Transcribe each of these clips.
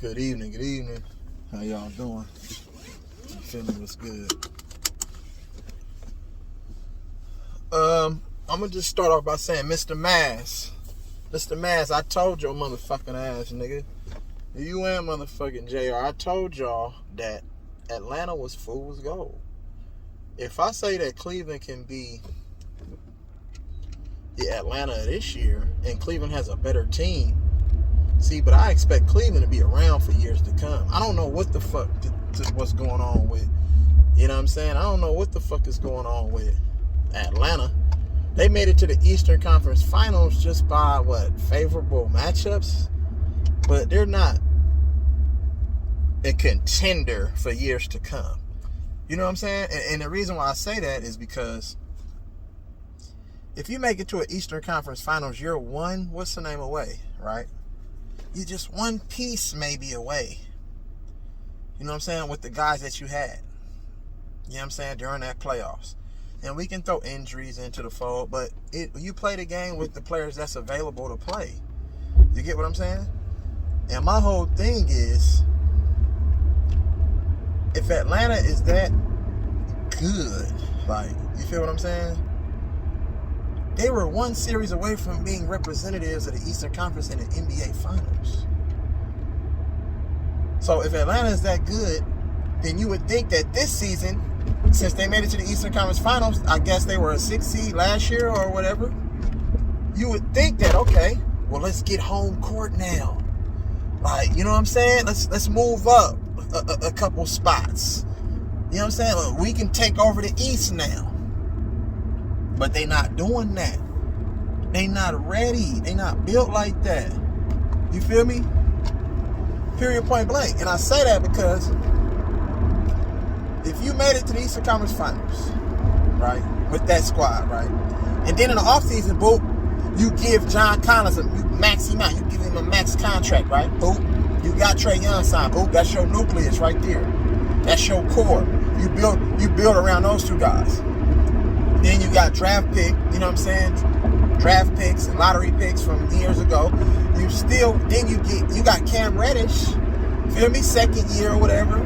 Good evening. How y'all doing? Feeling what's good? I'm gonna just start off by saying, Mr. Mass, I told your motherfucking ass, nigga. You and motherfucking JR, I told y'all that Atlanta was fool's gold. If I say that Cleveland can be the Atlanta of this year, and Cleveland has a better team, but I expect Cleveland to be around for years to come. I don't know what the fuck what's going on with, you know what I'm saying? I don't know what the fuck is going on with Atlanta. They made it to the Eastern Conference Finals just by, favorable matchups? But they're not a contender for years to come. You know what I'm saying? And the reason why I say that is because if you make it to an Eastern Conference Finals, you're one, what's the name away, right? You're just one piece maybe away. You know what I'm saying? With the guys that you had. You know what I'm saying? During that playoffs. And we can throw injuries into the fold, but you play the game with the players that's available to play. You get what I'm saying? And my whole thing is, if Atlanta is that good, you feel what I'm saying? They were one series away from being representatives of the Eastern Conference in the NBA Finals. So if Atlanta is that good, then you would think that this season, since they made it to the Eastern Conference Finals, I guess they were a 6th seed last year or whatever, you would think that, okay, well, let's get home court now. You know what I'm saying? Let's move up a couple spots. You know what I'm saying? Well, we can take over the East now. But they not doing that. They not ready. They not built like that. You feel me? Period, point blank. And I say that because if you made it to the Eastern Conference Finals, right, with that squad, right, and then in the offseason, boop, you give John Collins max him out. You give him a max contract, right? Boop. You got Trae Young signed. Boop. That's your nucleus right there. That's your core. You build around those two guys. Then you got draft pick, you know what I'm saying? Draft picks and lottery picks from years ago. You got Cam Reddish, feel me? 2nd year or whatever.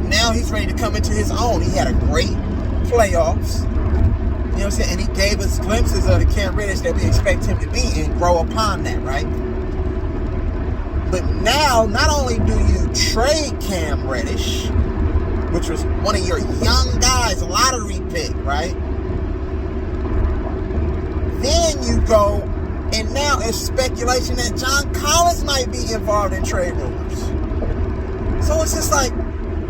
Now he's ready to come into his own. He had a great playoffs. You know what I'm saying? And he gave us glimpses of the Cam Reddish that we expect him to be and grow upon that, right? But now, not only do you trade Cam Reddish, which was one of your young guys, lottery pick, right? Then you go, and now it's speculation that John Collins might be involved in trade rumors. So it's just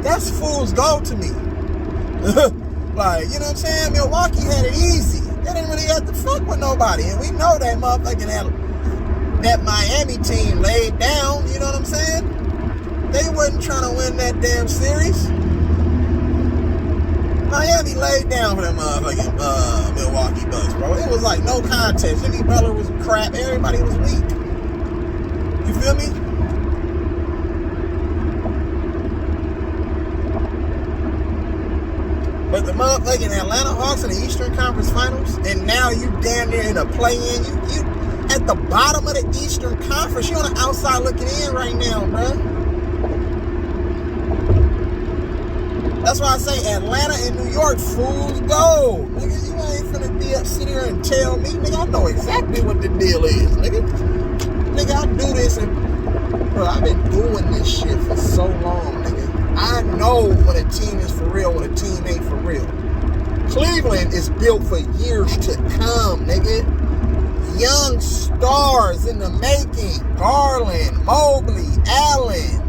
that's fool's gold to me. You know what I'm saying? Milwaukee had it easy. They didn't really have to fuck with nobody. And we know that that Miami team laid down, you know what I'm saying? They wasn't trying to win that damn series. Miami laid down for them motherfucking Milwaukee Bucks, bro. It was no contest. Jimmy Butler was crap. Everybody was weak. You feel me? But the motherfucking Atlanta Hawks in the Eastern Conference Finals, and now you damn near in a play-in. You at the bottom of the Eastern Conference. You on the outside looking in right now, bro. That's why I say Atlanta and New York, fool's gold. Nigga, you ain't finna be up sitting here and tell me. Nigga, I know exactly what the deal is, nigga. Nigga, I do this bro, I've been doing this shit for so long, nigga. I know when a team is for real, when a team ain't for real. Cleveland is built for years to come, nigga. Young stars in the making. Garland, Mobley, Allen.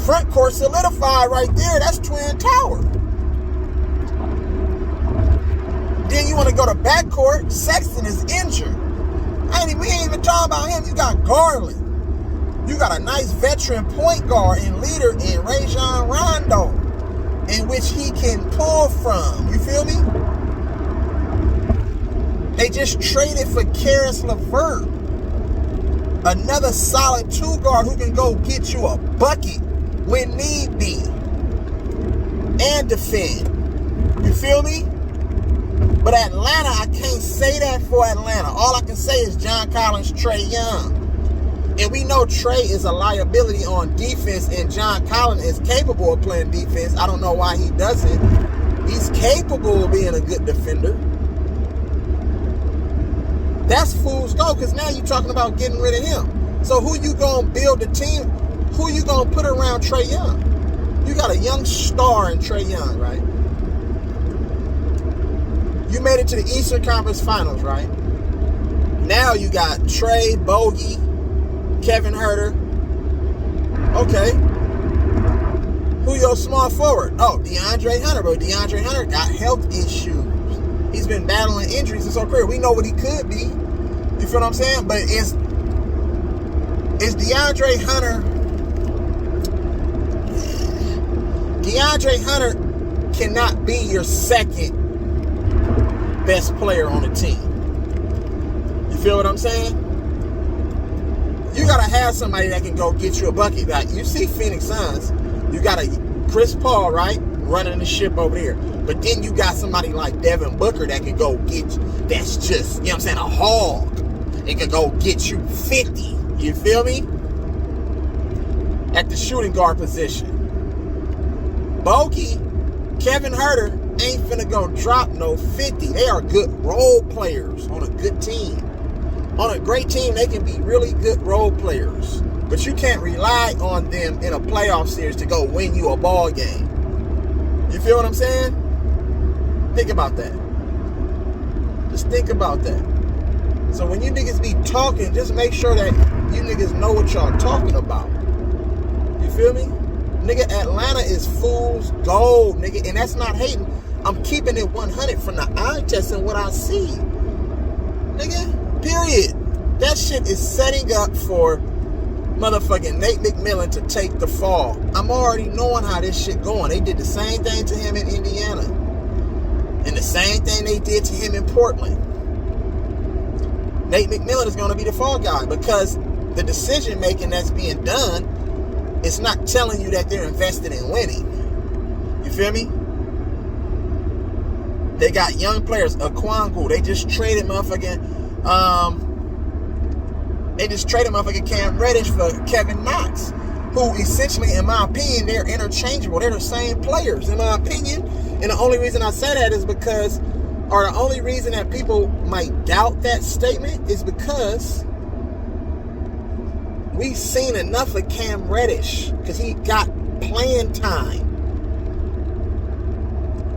Front court solidified right there. That's Twin Tower. Then you want to go to back court. Sexton is injured. We ain't even talking about him. You got Garland. You got a nice veteran point guard and leader in Rajon Rondo, in which he can pull from. You feel me? They just traded for Karis LeVert, another solid 2 guard who can go get you a bucket when need be and defend. You feel me? But Atlanta, I can't say that for Atlanta. All I can say is John Collins, Trae Young. And we know Trey is a liability on defense, and John Collins is capable of playing defense. I don't know why he doesn't. He's capable of being a good defender. That's fool's gold, because now you're talking about getting rid of him. So who you going to build the team? Who you going to put around Trae Young? You got a young star in Trae Young, right? You made it to the Eastern Conference Finals, right? Now you got Trae, Bogey, Kevin Huerter. Okay. Who your small forward? Oh, DeAndre Hunter. But DeAndre Hunter got health issues. He's been battling injuries his whole career. We know what he could be. You feel what I'm saying? But is DeAndre Hunter... DeAndre Hunter cannot be your second best player on the team. You feel what I'm saying? You got to have somebody that can go get you a bucket. Like, you see Phoenix Suns, you got a Chris Paul, right, running the ship over there. But then you got somebody like Devin Booker that can go get you. That's just, you know what I'm saying, a hog. It can go get you 50. You feel me? At the shooting guard position. Bogey, Kevin Huerter ain't finna go drop no 50. They are good role players on a good team. On a great team, they can be really good role players. But you can't rely on them in a playoff series to go win you a ball game. You feel what I'm saying? Think about that. Just think about that. So when you niggas be talking, just make sure that you niggas know what y'all talking about. You feel me? Nigga, Atlanta is fool's gold, nigga. And that's not hating. I'm keeping it 100 from the eye test and what I see. Nigga, period. That shit is setting up for motherfucking Nate McMillan to take the fall. I'm already knowing how this shit going. They did the same thing to him in Indiana. And the same thing they did to him in Portland. Nate McMillan is going to be the fall guy because the decision making that's being done, it's not telling you that they're invested in winning. You feel me? They got young players. Okongwu. They just traded motherfucking Cam Reddish for Kevin Knox, who essentially, in my opinion, they're interchangeable. They're the same players, in my opinion. And the only reason I say that is because, or the only reason that people might doubt that statement is because we've seen enough of Cam Reddish because he got playing time.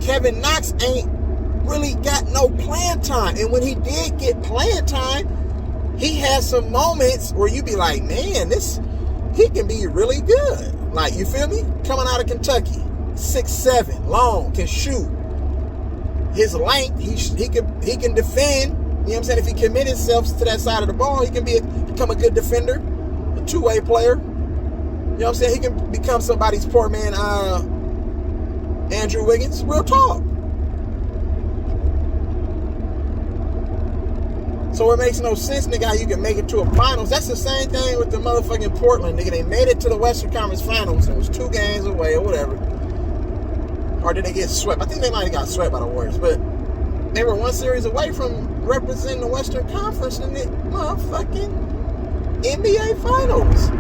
Kevin Knox ain't really got no playing time. And when he did get playing time, he had some moments where you be like, man, he can be really good. Like, you feel me? Coming out of Kentucky, 6'7", long, can shoot. His length, he can defend. You know what I'm saying? If he commit himself to that side of the ball, he can become a good defender, a two-way player. You know what I'm saying? He can become somebody's poor man, Andrew Wiggins. Real talk. So it makes no sense, nigga, how you can make it to a finals. That's the same thing with the motherfucking Portland, nigga. They made it to the Western Conference Finals. It was 2 games away or whatever. Or did they get swept? I think they might have got swept by the Warriors. But they were 1 series away from representing the Western Conference in the motherfucking NBA Finals.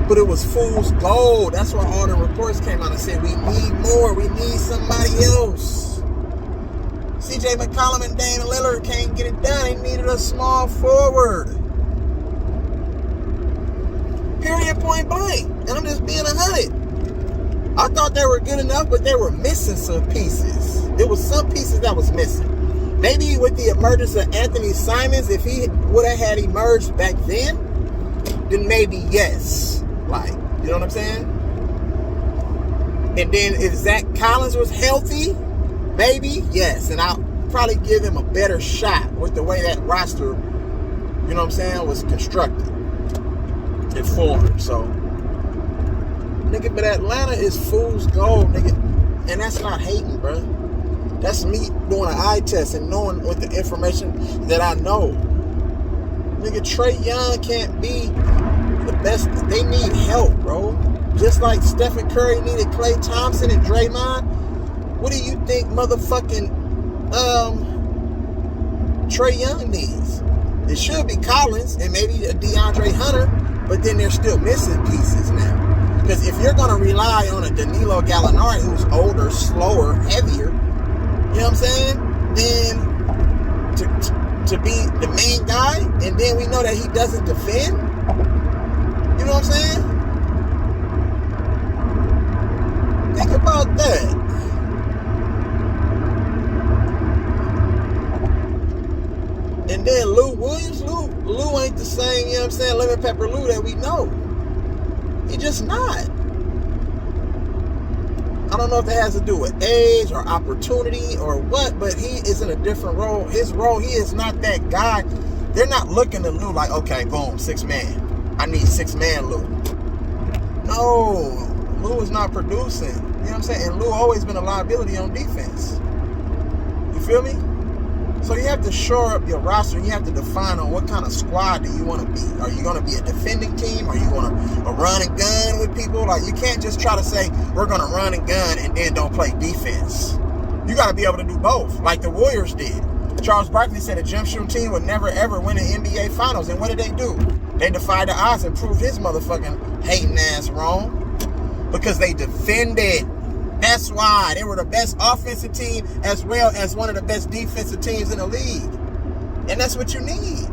But it was fool's gold. That's why all the reports came out and said, we need more. We need somebody else. CJ McCollum and Dame Lillard can't get it done. They needed a small forward. Period, point blank. And I'm just being 100. I thought they were good enough, but they were missing some pieces. There was some pieces that was missing. Maybe with the emergence of Anthony Simons, if he would have had emerged back then maybe yes. Like, you know what I'm saying? And then if Zach Collins was healthy, maybe, yes. And I'll probably give him a better shot with the way that roster, you know what I'm saying, was constructed and formed. So, nigga, but Atlanta is fool's gold, nigga. And that's not hating, bro. That's me doing an eye test and knowing with the information that I know. Nigga, Trae Young can't be the best. They need help, bro. Just like Stephen Curry needed Klay Thompson and Draymond. What do you think motherfucking Trae Young needs? It should be Collins and maybe a DeAndre Hunter, but then they're still missing pieces now. Because if you're going to rely on a Danilo Gallinari who's older, slower, heavier, you know what I'm saying? Then to be the main guy, and then we know that he doesn't defend. You know what I'm saying? Think about that. And then Lou Williams, Lou ain't the same, you know what I'm saying, lemon pepper Lou that we know. He just not. I don't know if that has to do with age or opportunity or what, but he is in a different role. His role, he is not that guy. They're not looking at Lou like, okay, boom, 6 man. I need 6 man Lou. No, Lou is not producing. You know what I'm saying? And Lou always been a liability on defense. You feel me? So you have to shore up your roster. You have to define on what kind of squad do you want to be. Are you going to be a defending team? Are you going to run and gun with people? Like, you can't just try to say, we're going to run and gun and then don't play defense. You got to be able to do both, like the Warriors did. Charles Barkley said a jump shooting team would never, ever win an NBA Finals. And what did they do? They defied the odds and proved his motherfucking hating ass wrong. Because they defended. That's why they were the best offensive team as well as one of the best defensive teams in the league. And that's what you need.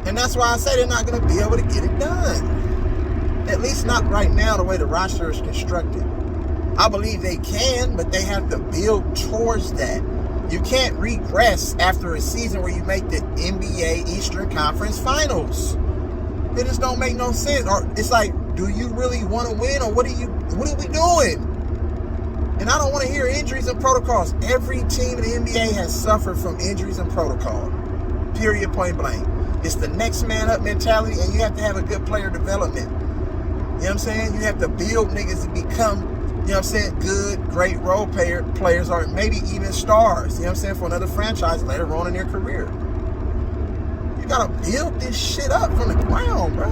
And that's why I say they're not going to be able to get it done. At least not right now, the way the roster is constructed. I believe they can, but they have to build towards that. You can't regress after a season where you make the NBA Eastern Conference Finals. It just don't make no sense. Or it's like, do you really want to win, or what are we doing? And I don't want to hear injuries and protocols. Every team in the NBA has suffered from injuries and protocol. Period, point blank. It's the next man up mentality, and you have to have a good player development. You know what I'm saying? You have to build niggas to become, you know what I'm saying, good, great role players, or maybe even stars, you know what I'm saying, for another franchise later on in their career. You gotta build this shit up from the ground, bro.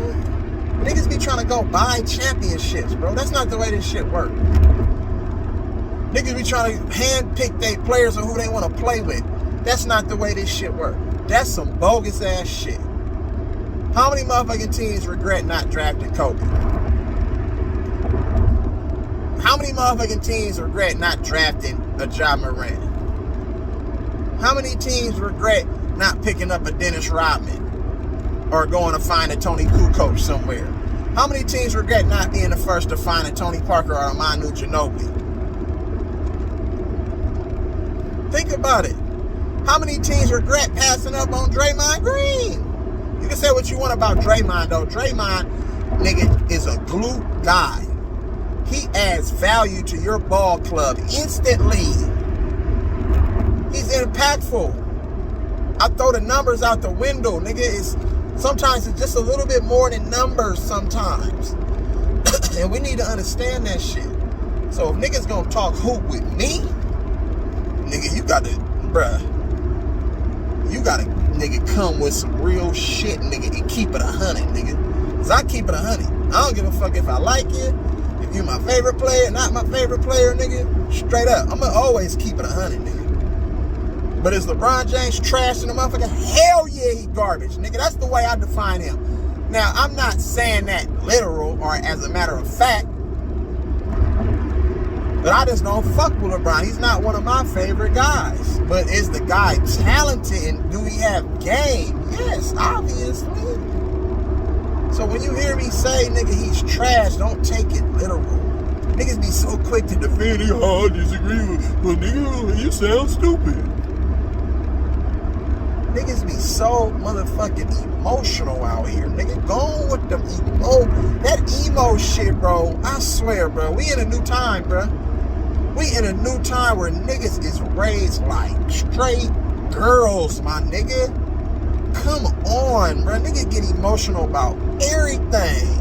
Niggas be trying to go buy championships, bro. That's not the way this shit works. Niggas be trying to handpick their players or who they want to play with. That's not the way this shit works. That's some bogus ass shit. How many motherfucking teams regret not drafting Kobe? How many motherfucking teams regret not drafting a Ja Morant? How many teams regret not picking up a Dennis Rodman? Or going to find a Tony Kukoc somewhere? How many teams regret not being the first to find a Tony Parker or a Manu Ginobili? Think about it. How many teams regret passing up on Draymond Green? You can say what you want about Draymond, though. Draymond, nigga, is a glue guy. He adds value to your ball club instantly. He's impactful. I throw the numbers out the window, nigga. Sometimes it's just a little bit more than numbers sometimes. And we need to understand that shit. So if niggas gonna talk hoop with me, nigga, you gotta, nigga, come with some real shit, nigga, and keep it 100, nigga. Cause I keep it 100. I don't give a fuck if I like you, if you my favorite player, not my favorite player, nigga. Straight up, I'm gonna always keep it 100, nigga. But is LeBron James trash in the motherfucker? Hell yeah, he garbage, nigga. That's the way I define him. Now, I'm not saying that literal or as a matter of fact, but I just don't fuck with LeBron. He's not one of my favorite guys. But is the guy talented and do he have game? Yes, obviously. So when you hear me say, nigga, he's trash, don't take it literal. Niggas be so quick to defend it. Oh, I disagree with, but nigga, you sound stupid. Niggas be so motherfucking emotional out here. Nigga, go on with the that emo shit, bro. I swear, bro. We in a new time, bro. We in a new time where niggas is raised like straight girls, my nigga. Come on, bro. Nigga get emotional about everything.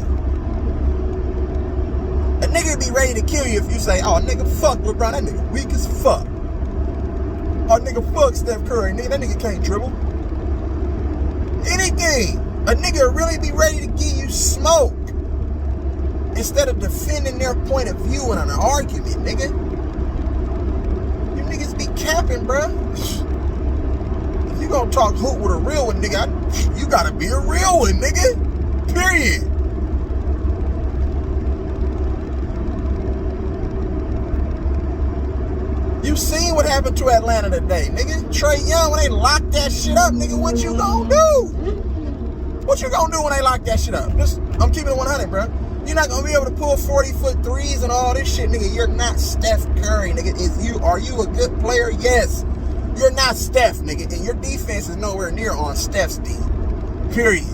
A nigga be ready to kill you if you say, oh, nigga, fuck LeBron. That nigga weak as fuck. Oh, nigga, fuck Steph Curry. Nigga, that nigga can't dribble. Anything. A nigga really be ready to give you smoke instead of defending their point of view in an argument, nigga. You niggas be capping, bruh. If you gonna talk hoop with a real one, nigga, you gotta be a real one, nigga. Period. You seen what happened to Atlanta today, nigga. Trae Young, when they locked that shit up, nigga, what you gonna do? What you gonna do when they lock that shit up? I'm keeping it 100, bro. You're not gonna be able to pull 40-foot threes and all this shit, nigga. You're not Steph Curry, nigga. Are you a good player? Yes. You're not Steph, nigga. And your defense is nowhere near on Steph's D. Period.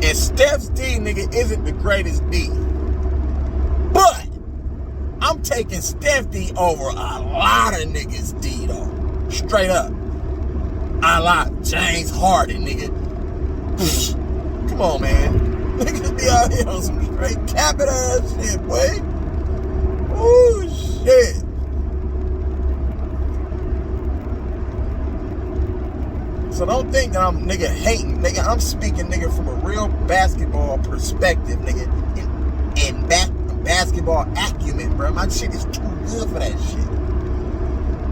And Steph's D, nigga, isn't the greatest D. But I'm taking Steph D over a lot of niggas D, though. Straight up. A lot. James Harden, nigga. Come on, man. Niggas be out here on some straight capping ass shit, boy. Ooh, shit. So don't think that I'm nigga hating, nigga. I'm speaking, nigga, from a real basketball perspective, nigga. And basketball acumen, bro. My shit is too good for that shit,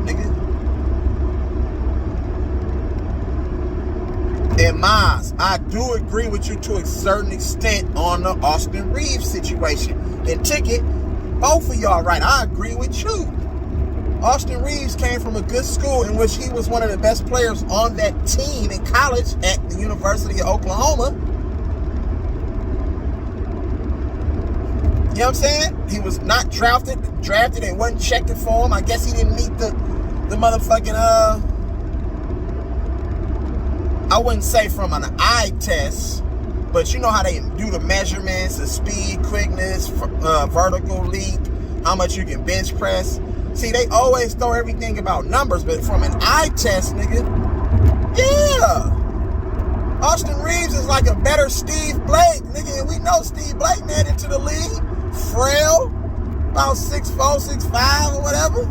nigga. And Miles, I do agree with you to a certain extent on the Austin Reeves situation. And Ticket, both of y'all right. I agree with you. Austin Reeves came from a good school in which he was one of the best players on that team in college at the University of Oklahoma. You know what I'm saying? He was not drafted and wasn't checking for him. I guess he didn't meet the motherfucking, I wouldn't say from an eye test, but you know how they do the measurements, the speed, quickness, vertical leap, how much you can bench press. See, they always throw everything about numbers, but from an eye test, nigga, yeah. Austin Reeves is like a better Steve Blake, nigga, and we know Steve Blake made it to the league. Frail, about 6'4", 6'5", or whatever.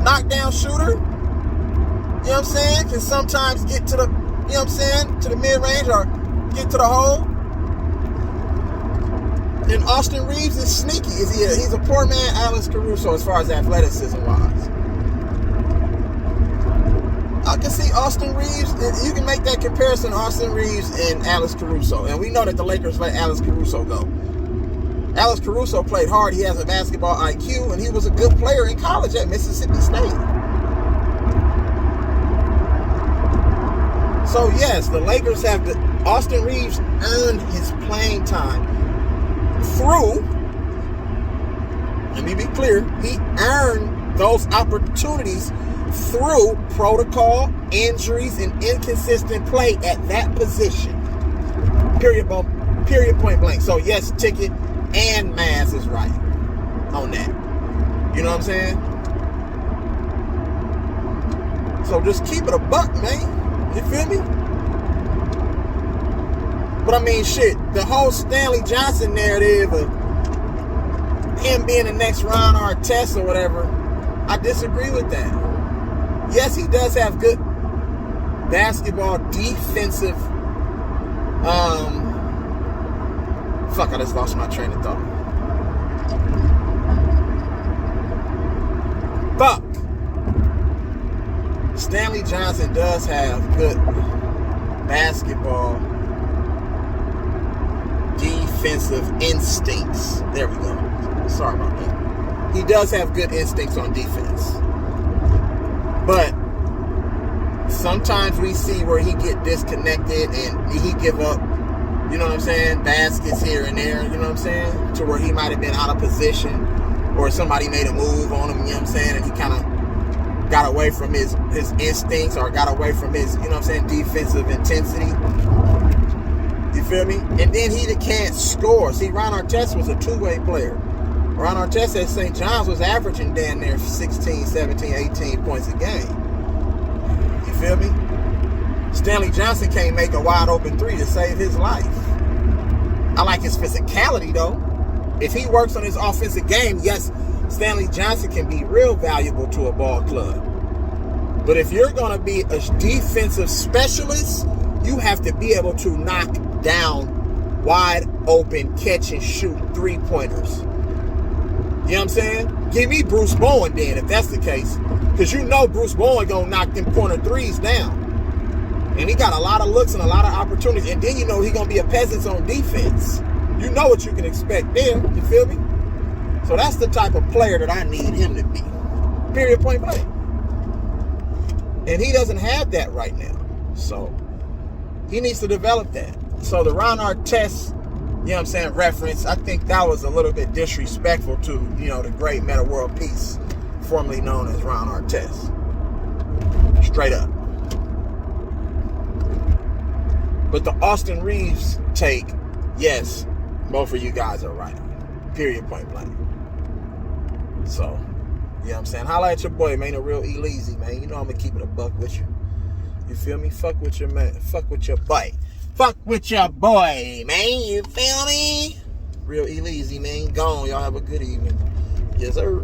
Knockdown shooter. You know what I'm saying? Can sometimes get to the, you know what I'm saying, to the mid-range or get to the hole. And Austin Reeves is sneaky. He's a poor man Alex Caruso as far as athleticism-wise. I can see Austin Reeves, you can make that comparison, Austin Reeves and Alex Caruso. And we know that the Lakers let Alex Caruso go. Alex Caruso played hard. He has a basketball IQ, and he was a good player in college at Mississippi State. So, yes, the Lakers have Austin Reeves earned his playing time through, let me be clear, he earned those opportunities through protocol, injuries, and inconsistent play at that position. Period point blank. So, yes, Ticket and Maz is right on that. You know what I'm saying? So just keep it a buck, man. You feel me? But I mean, shit, the whole Stanley Johnson narrative of him being the next Ron Artest or whatever, I disagree with that. Yes, he does have good basketball defensive fuck, I just lost my train of thought. Fuck. Stanley Johnson does have good basketball defensive instincts. There we go. Sorry about that. He does have good instincts on defense. But sometimes we see where he get disconnected and he give up, you know what I'm saying, baskets here and there, you know what I'm saying, to where he might have been out of position or somebody made a move on him, you know what I'm saying, and he kind of got away from his instincts or got away from his, you know what I'm saying, defensive intensity. You feel me? And then he can't score. See, Ron Artest was a two-way player. Ron Artest at St. John's was averaging down there 16, 17, 18 points a game. You feel me? Stanley Johnson can't make a wide open three to save his life. I like his physicality, though. If he works on his offensive game, yes, Stanley Johnson can be real valuable to a ball club. But if you're going to be a defensive specialist, you have to be able to knock down wide open catch and shoot three-pointers. You know what I'm saying? Give me Bruce Bowen then, if that's the case. Because you know Bruce Bowen going to knock them corner threes down. And he got a lot of looks and a lot of opportunities. And then you know he going to be a peasant on defense. You know what you can expect there. You feel me? So that's the type of player that I need him to be. Period, point blank. And he doesn't have that right now. So he needs to develop that. So the Ron Artest, you know what I'm saying, reference, I think that was a little bit disrespectful to, you know, the great Meta World Peace, formerly known as Ron Artest. Straight up. But the Austin Reeves take, yes, both of you guys are right. Period, point blank. So, you know what I'm saying? Holla at your boy, man. A real E-Leezy, man. You know I'm going to keep it a buck with you. You feel me? Fuck with your man. Fuck with your boy. Fuck with your boy, man. You feel me? Real E-Leezy, man. Gone. Y'all have a good evening. Yes, sir.